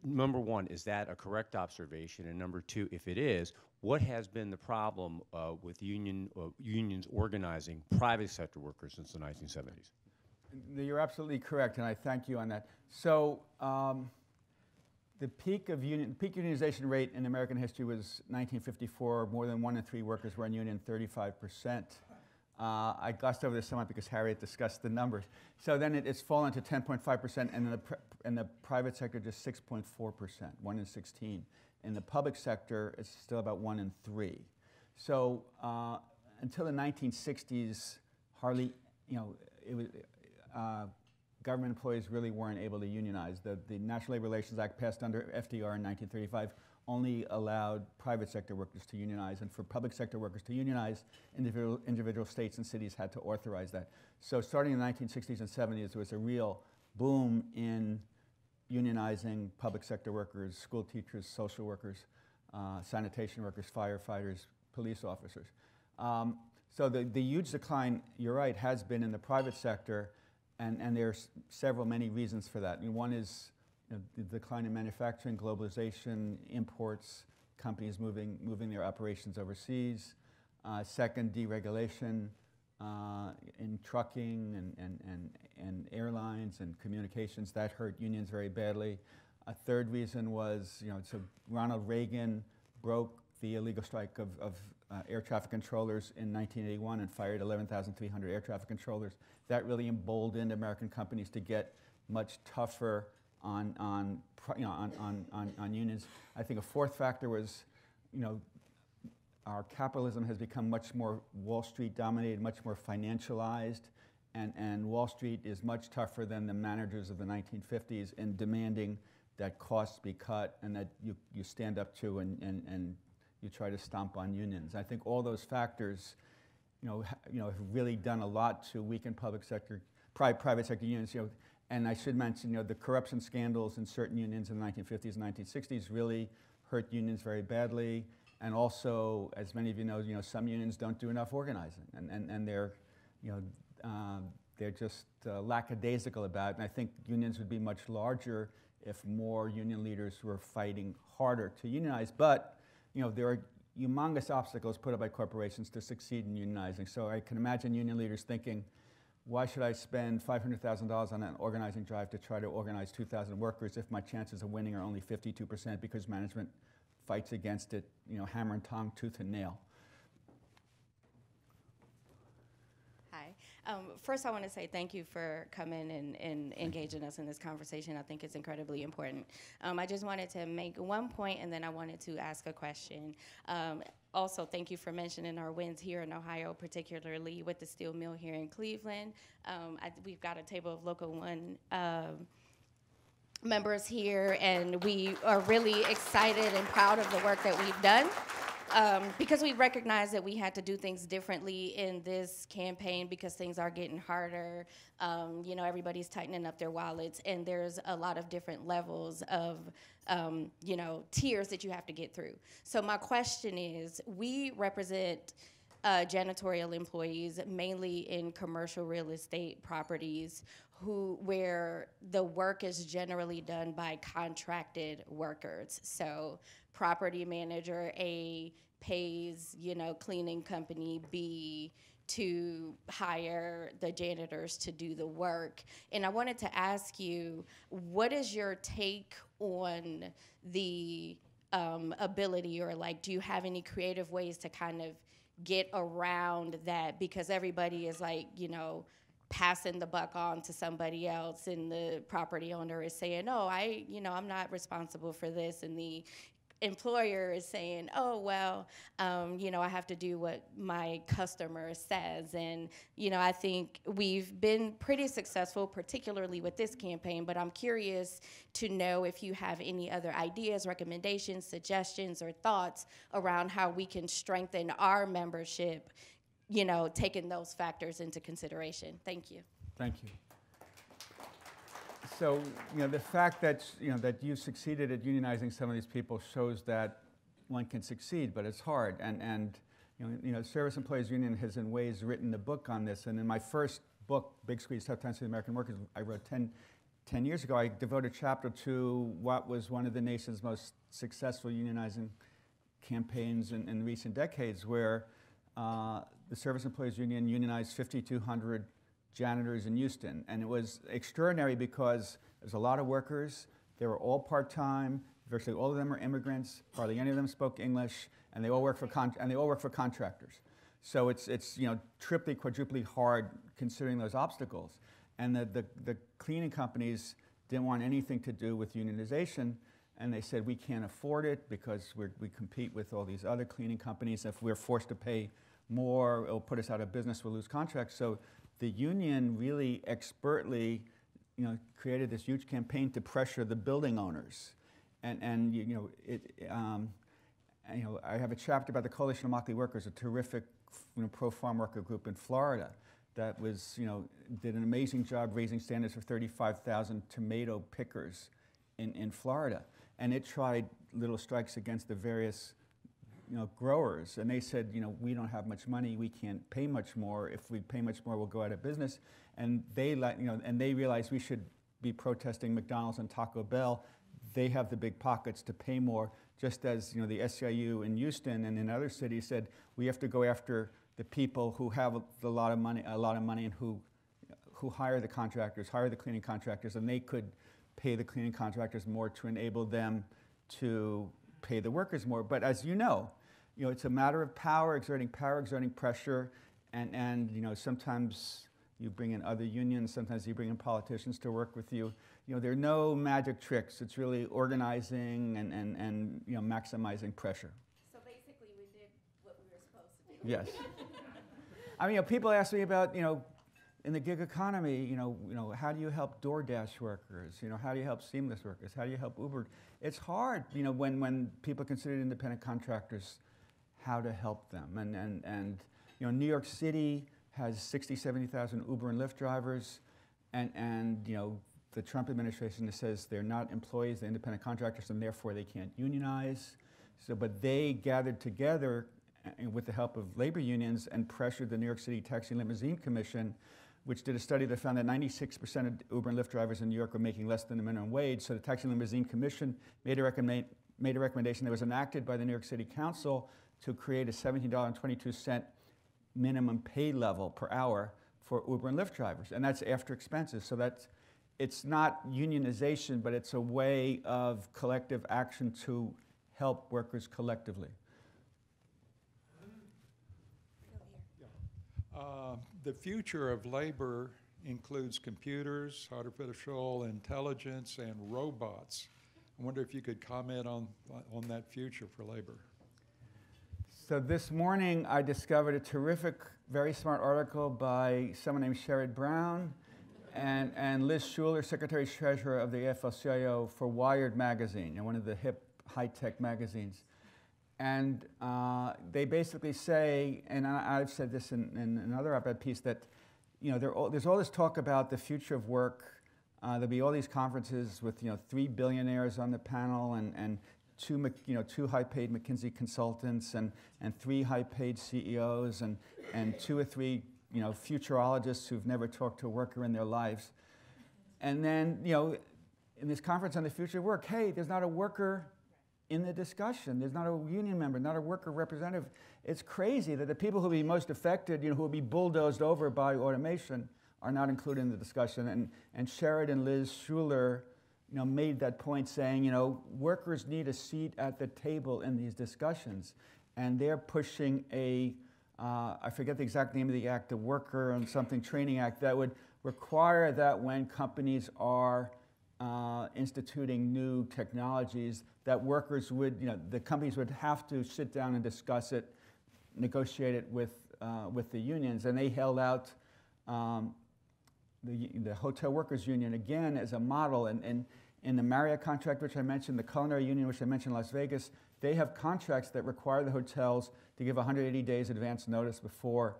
Number one, is that a correct observation? And number two, if it is, what has been the problem with unions organizing private sector workers since the 1970s?
You're absolutely correct, and I thank you on that. So the peak unionization rate in American history was 1954. More than 1 in 3 workers were in union, 35%. I glossed over this somewhat because Harriet discussed the numbers. So then it's fallen to 10.5%, and in the private sector, just 6.4%, 1 in 16. In the public sector, it's still about 1 in 3. So until the 1960s, hardly, it was. Government employees really weren't able to unionize. The National Labor Relations Act passed under FDR in 1935 only allowed private sector workers to unionize, and for public sector workers to unionize, individual states and cities had to authorize that. So starting in the 1960s and 70s, there was a real boom in unionizing public sector workers, school teachers, social workers, sanitation workers, firefighters, police officers. So the huge decline, you're right, has been in the private sector. And there's many reasons for that. One is the decline in manufacturing, globalization, imports, companies moving their operations overseas. Second, deregulation in trucking and airlines and communications. That hurt unions very badly. A third reason was, so Ronald Reagan broke the illegal strike of air traffic controllers in 1981 and fired 11,300 air traffic controllers. That really emboldened American companies to get much tougher on unions. I think a fourth factor was, our capitalism has become much more Wall Street dominated, much more financialized, and Wall Street is much tougher than the managers of the 1950s in demanding that costs be cut and that you stand up to and you try to stomp on unions. I think all those factors, have really done a lot to weaken private sector unions. And I should mention, the corruption scandals in certain unions in the 1950s and 1960s really hurt unions very badly. And also, as many of you know, some unions don't do enough organizing, and they're, they're just lackadaisical about it. And I think unions would be much larger if more union leaders were fighting harder to unionize. But there are humongous obstacles put up by corporations to succeed in unionizing. So I can imagine union leaders thinking, why should I spend $500,000 on an organizing drive to try to organize 2,000 workers if my chances of winning are only 52% because management fights against it, hammer and tong, tooth and nail?
Hi. First, I want to say thank you for coming and engaging us in this conversation. I think it's incredibly important. I just wanted to make one point, and then I wanted to ask a question. Also, thank you for mentioning our wins here in Ohio, particularly with the steel mill here in Cleveland. We've got a table of Local 1 members here, and we are really excited and proud of the work that we've done. Because we recognize that we had to do things differently in this campaign because things are getting harder. Everybody's tightening up their wallets, and there's a lot of different levels of, tiers that you have to get through. So my question is, we represent janitorial employees, mainly in commercial real estate properties, where the work is generally done by contracted workers. So property manager A pays, cleaning company B to hire the janitors to do the work. And I wanted to ask you, what is your take on the ability, or do you have any creative ways to kind of get around that? Because everybody is passing the buck on to somebody else, and the property owner is saying, oh, I'm not responsible for this, and the employer is saying, oh, well, I have to do what my customer says. And, I think we've been pretty successful, particularly with this campaign, but I'm curious to know if you have any other ideas, recommendations, suggestions, or thoughts around how we can strengthen our membership, taking those factors into consideration. Thank you.
Thank you. So, the fact that, that you succeeded at unionizing some of these people shows that one can succeed, but it's hard. And Service Employees Union has in ways written a book on this. And in my first book, Big Squeeze, Tough Times for the American Workers, I wrote 10 years ago, I devoted a chapter to what was one of the nation's most successful unionizing campaigns in recent decades, where the Service Employees Union unionized 5,200 janitors in Houston. And it was extraordinary because there's a lot of workers. They were all part-time. Virtually all of them are immigrants. Hardly any of them spoke English, and they all work for contractors. So it's triply, quadruply hard considering those obstacles. And the cleaning companies didn't want anything to do with unionization, and they said, we can't afford it because we compete with all these other cleaning companies. If we're forced to pay more, it'll put us out of business, we'll lose contracts. So the union really expertly, created this huge campaign to pressure the building owners. And I have a chapter about the Coalition of Motley Workers, a terrific pro-farm worker group in Florida that was, did an amazing job raising standards for 35,000 tomato pickers in Florida. And it tried little strikes against the various growers, and they said, we don't have much money, we can't pay much more. If we pay much more, we'll go out of business. And they they realized we should be protesting McDonald's and Taco Bell. They have the big pockets to pay more, just as the SEIU in Houston and in other cities said, we have to go after the people who have a lot of money, and who hire the contractors, hire the cleaning contractors, and they could pay the cleaning contractors more to enable them to pay the workers more. But as it's a matter of power, exerting pressure, and sometimes you bring in other unions, sometimes you bring in politicians to work with you. There are no magic tricks. It's really organizing and maximizing pressure.
So basically, we did what we were supposed to do.
Yes. People ask me about, in the gig economy, how do you help DoorDash workers? How do you help seamless workers? How do you help Uber? It's hard, when people consider independent contractors, how to help them. And New York City has 60,000, 70,000 Uber and Lyft drivers, and the Trump administration that says they're not employees, they're independent contractors, and therefore they can't unionize. So, but they gathered together with the help of labor unions and pressured the New York City Taxi and Limousine Commission, which did a study that found that 96% of Uber and Lyft drivers in New York were making less than the minimum wage. So the Taxi and Limousine Commission made a recommendation that was enacted by the New York City Council to create a $17.22 minimum pay level per hour for Uber and Lyft drivers, and that's after expenses. So it's not unionization, but it's a way of collective action to help workers collectively.
The future of labor includes computers, artificial intelligence, and robots. I wonder if you could comment on that future for labor.
So this morning I discovered a terrific, very smart article by someone named Sherrod Brown and Liz Schuler, Secretary-Treasurer of the AFL-CIO for Wired magazine, one of the hip, high-tech magazines. And they basically say, and I've said this in another op-ed piece, that there's all this talk about the future of work. There'll be all these conferences with 3 billionaires on the panel and two high-paid McKinsey consultants and 3 high-paid CEOs and 2 or 3 futurologists who've never talked to a worker in their lives. And then in this conference on the future of work, hey, there's not a worker in the discussion. There's not a union member, not a worker representative. It's crazy that the people who will be most affected, who will be bulldozed over by automation, are not included in the discussion. And Sherrod and Liz Schuler, made that point, saying, workers need a seat at the table in these discussions, and they're pushing I forget the exact name of the act, the Worker and Something Training Act, that would require that when companies are instituting new technologies, that workers would, the companies would have to sit down and discuss it, negotiate it with the unions. And they held out the Hotel Workers Union again as a model. And in the Marriott contract, which I mentioned, the Culinary Union, which I mentioned in Las Vegas, they have contracts that require the hotels to give 180 days advance notice before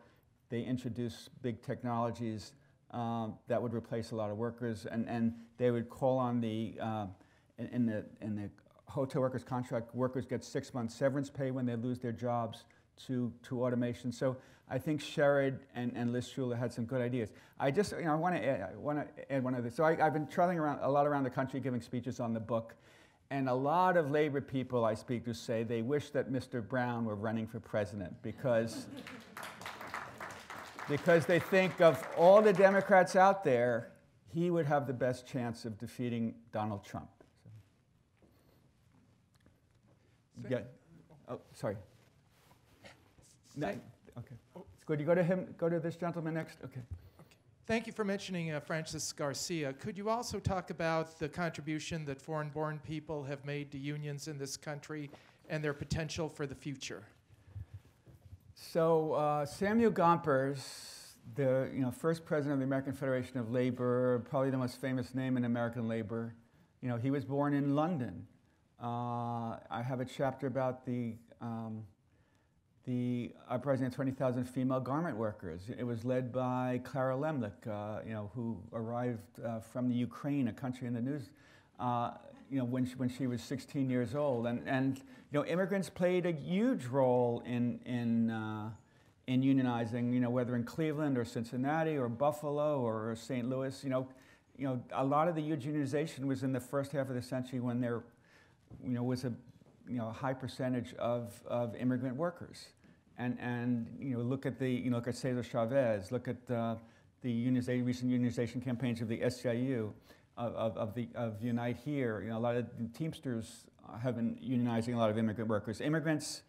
they introduce big technologies that would replace a lot of workers. And they would call on in the hotel workers contract, workers get 6 months severance pay when they lose their jobs to automation. So I think Sherrod and Liz Schuler had some good ideas. I just, I want to add one other. So I've been traveling a lot around the country giving speeches on the book, and a lot of labor people I speak to say they wish that Mr. Brown were running for president because they think of all the Democrats out there, he would have the best chance of defeating Donald Trump. So. Yeah. Oh, sorry. No, okay. Good. You go to him. Go to this gentleman next. Okay.
Thank you for mentioning Francis Garcia. Could you also talk about the contribution that foreign-born people have made to unions in this country and their potential for the future?
So Samuel Gompers, the first president of the American Federation of Labor, probably the most famous name in American labor. He was born in London. I have a chapter about the uprising of 20,000 female garment workers. It was led by Clara Lemlich, who arrived from the Ukraine, a country in the news, when she was 16 years old. And immigrants played a huge role in unionizing. Whether in Cleveland or Cincinnati or Buffalo or St. Louis. A lot of the huge unionization was in the first half of the century when there, was a high percentage of immigrant workers. And look at look at Cesar Chavez, look at the recent unionization campaigns of the SCIU, of Unite Here. A lot of Teamsters have been unionizing a lot of immigrant workers. Immigrants,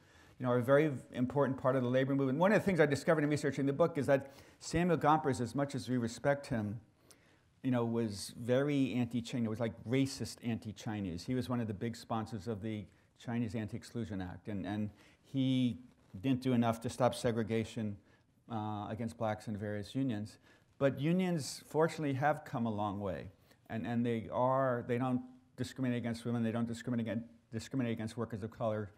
are a very important part of the labor movement. One of the things I discovered in researching the book is that Samuel Gompers, as much as we respect him, was very anti-Chinese. It was like racist anti-Chinese. He was one of the big sponsors of the Chinese Anti-Exclusion Act, and he didn't do enough to stop segregation against blacks in various unions. But unions, fortunately, have come a long way, and they don't discriminate against women. They don't discriminate against workers of color.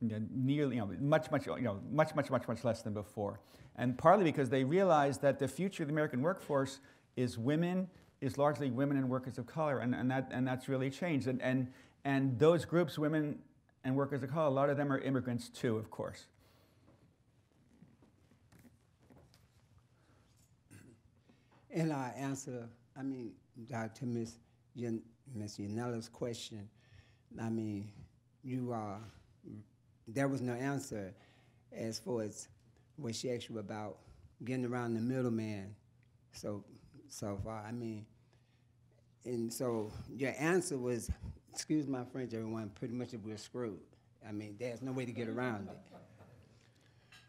Nearly, much less than before. And partly because they realize that the future of the American workforce is women, is largely women and workers of color, and that's really changed. And those groups, women and workers of color, a lot of them are immigrants too, of course.
And I answer, to Ms. Yanella's question, there was no answer as far as what she asked you about getting around the middleman so far. And so your answer was, excuse my French, everyone, pretty much we're screwed. There's no way to get around it.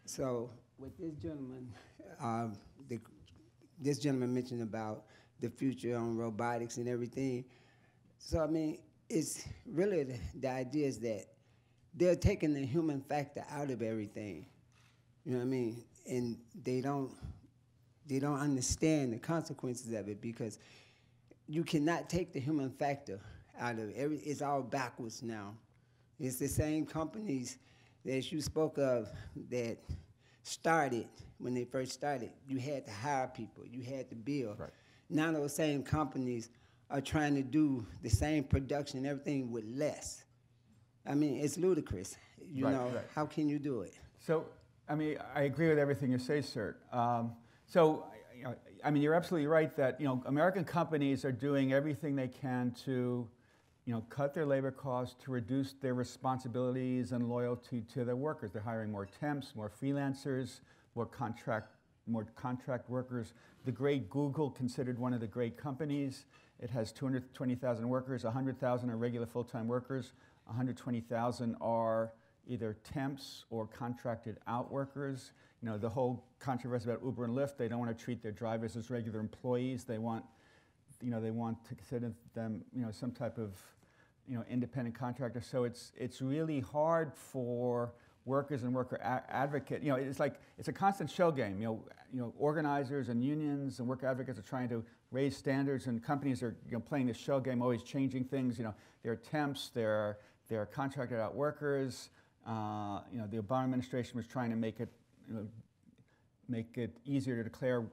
So with this gentleman, this gentleman mentioned about the future on robotics and everything. So it's really the idea is that they're taking the human factor out of everything. You know what I mean? And they don't understand the consequences of it, because you cannot take the human factor out of it. It's all backwards now. It's the same companies that you spoke of that started, when they first started, you had to hire people, you had to build.
Right.
Now those same companies are trying to do the same production and everything with less. It's ludicrous. You know, how can you do it?
So, I agree with everything you say, sir. You're absolutely right that, American companies are doing everything they can to, cut their labor costs, to reduce their responsibilities and loyalty to their workers. They're hiring more temps, more freelancers, more contract workers. The great Google, considered one of the great companies, it has 220,000 workers, 100,000 are regular full-time workers, 120,000 are either temps or contracted out workers. The whole controversy about Uber and Lyft, they don't want to treat their drivers as regular employees. They want to consider them, some type of, independent contractor. So it's really hard for workers and worker advocates. It's a constant shell game. Organizers and unions and worker advocates are trying to raise standards, and companies are playing this shell game, always changing things. They're temps, they're contracted out workers. The Obama administration was trying to make it easier to declare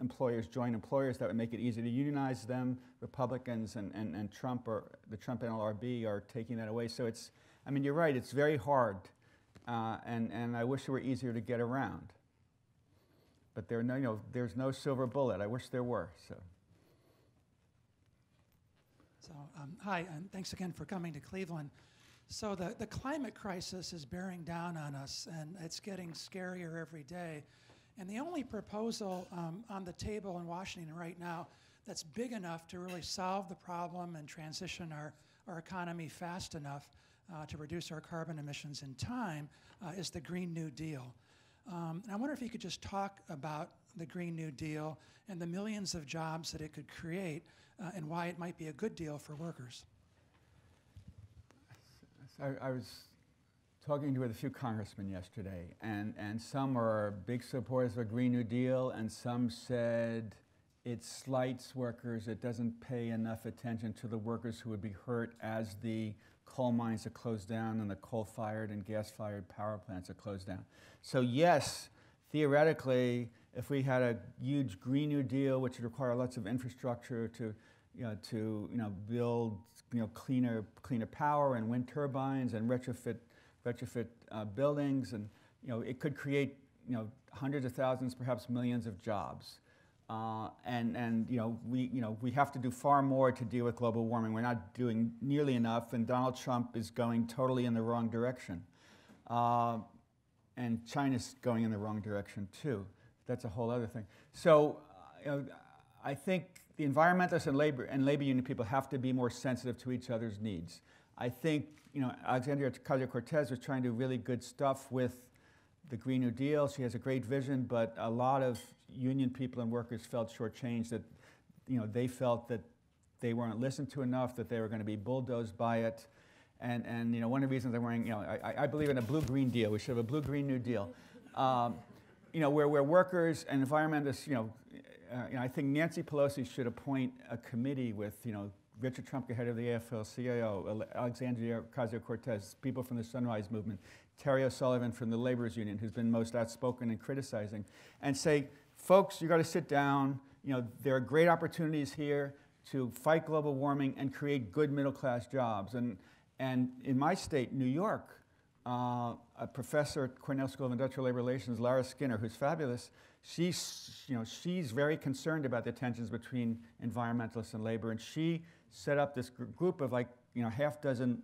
employers joint employers. That would make it easier to unionize them. Republicans and Trump, or the Trump NLRB, are taking that away. So you're right, it's very hard, and I wish it were easier to get around. But there's no silver bullet. I wish there were.
Hi, and thanks again for coming to Cleveland. So the climate crisis is bearing down on us, and it's getting scarier every day. And the only proposal on the table in Washington right now that's big enough to really solve the problem and transition our economy fast enough to reduce our carbon emissions in time is the Green New Deal. And I wonder if you could just talk about the Green New Deal and the millions of jobs that it could create and why it might be a good deal for workers.
I was talking with a few congressmen yesterday, and some are big supporters of a Green New Deal, and some said it slights workers, it doesn't pay enough attention to the workers who would be hurt as the coal mines are closed down and the coal-fired and gas-fired power plants are closed down. So yes, theoretically, if we had a huge Green New Deal, which would require lots of infrastructure to build cleaner power and wind turbines and retrofit buildings, and it could create hundreds of thousands, perhaps millions of jobs. We have to do far more to deal with global warming. We're not doing nearly enough, and Donald Trump is going totally in the wrong direction. And China's going in the wrong direction too. That's a whole other thing. So I think the environmentalists and labor union people have to be more sensitive to each other's needs. I think Alexandria Ocasio-Cortez was trying to do really good stuff with the Green New Deal. She has a great vision, but a lot of union people and workers felt shortchanged, that they felt that they weren't listened to enough, that they were going to be bulldozed by it. And one of the reasons I'm wearing, I believe in a blue-green deal. We should have a blue-green New Deal. Where workers and environmentalists, I think Nancy Pelosi should appoint a committee with, Richard Trumka, head of the AFL-CIO, Alexandria Ocasio-Cortez, people from the Sunrise Movement, Terry O'Sullivan from the Laborers Union, who's been most outspoken in criticizing, and say, folks, you got to sit down. there are great opportunities here to fight global warming and create good middle-class jobs. And in my state, New York, a professor at Cornell School of Industrial Labor Relations, Lara Skinner, who's fabulous, she's very concerned about the tensions between environmentalists and labor, and she set up this group of half dozen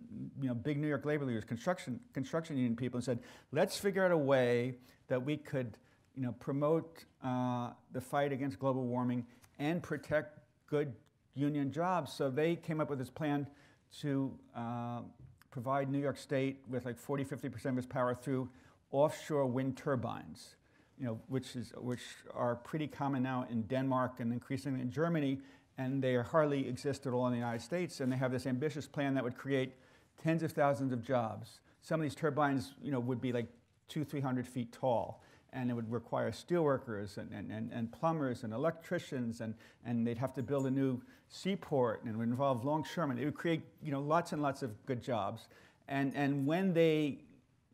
big New York labor leaders, construction union people, and said, let's figure out a way that we could promote the fight against global warming and protect good union jobs. So they came up with this plan to provide New York State with 40–50% of its power through offshore wind turbines, which are pretty common now in Denmark and increasingly in Germany, and they hardly exist at all in the United States. And they have this ambitious plan that would create tens of thousands of jobs. Some of these turbines, would be 200–300 feet tall, and it would require steelworkers and plumbers and electricians, and they'd have to build a new seaport, and it would involve longshoremen. It would create lots and lots of good jobs. And when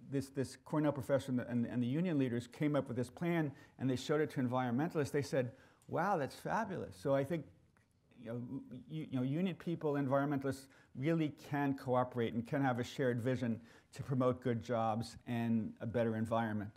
this Cornell professor and the union leaders came up with this plan and they showed it to environmentalists, they said, wow, that's fabulous. So I think union people, environmentalists really can cooperate and can have a shared vision to promote good jobs and a better environment.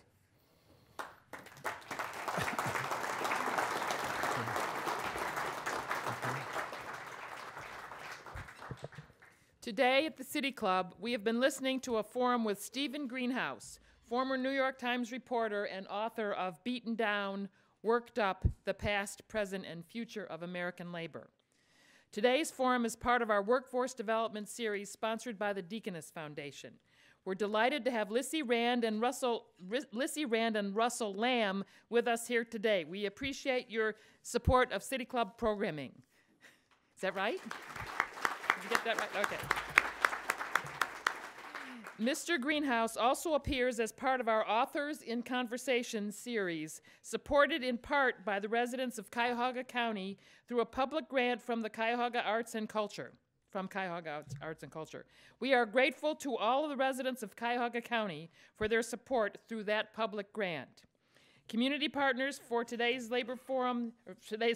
Today at the City Club, we have been listening to a forum with Stephen Greenhouse, former New York Times reporter and author of Beaten Down, Worked Up, The Past, Present, and Future of American Labor. Today's forum is part of our workforce development series sponsored by the Deaconess Foundation. We're delighted to have Lissy Rand and Russell Lamb with us here today. We appreciate your support of City Club programming. Is that right? Did you get that right? Okay. Mr. Greenhouse also appears as part of our Authors in Conversation series, supported in part by the residents of Cuyahoga County through a public grant from the Cuyahoga Arts and Culture. We are grateful to all of the residents of Cuyahoga County for their support through that public grant. Community partners for today's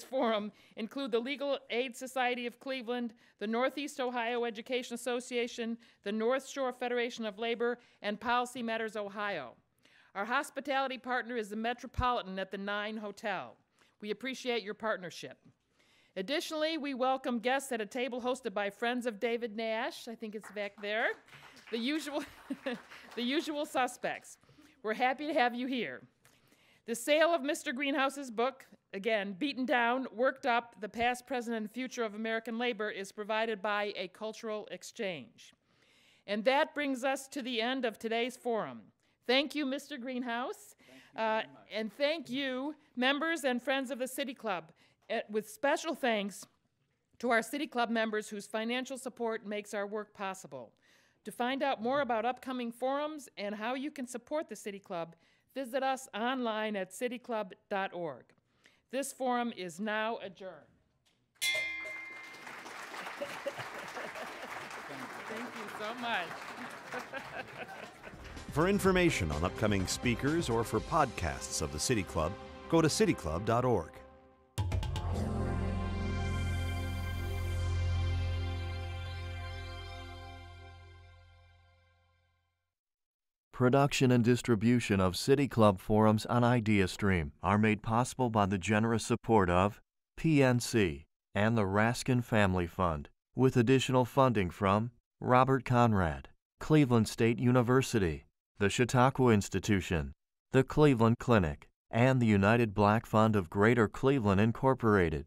forum include the Legal Aid Society of Cleveland, the Northeast Ohio Education Association, the North Shore Federation of Labor, and Policy Matters Ohio. Our hospitality partner is the Metropolitan at the 9 Hotel. We appreciate your partnership. Additionally, we welcome guests at a table hosted by Friends of David Nash. I think it's back there. The usual suspects. We're happy to have you here. The sale of Mr. Greenhouse's book, again, Beaten Down, Worked Up, The Past, Present, and Future of American Labor, is provided by a cultural exchange. And that brings us to the end of today's forum. Thank you, Mr. Greenhouse. And thank you, members and friends of the City Club, with special thanks to our City Club members whose financial support makes our work possible. To find out more about upcoming forums and how you can support the City Club, visit us online at cityclub.org. This forum is now adjourned. Thank you so much.
For information on upcoming speakers or for podcasts of the City Club, go to cityclub.org.
Production and distribution of City Club forums on IdeaStream are made possible by the generous support of PNC and the Raskin Family Fund, with additional funding from Robert Conrad, Cleveland State University, the Chautauqua Institution, the Cleveland Clinic, and the United Black Fund of Greater Cleveland Incorporated.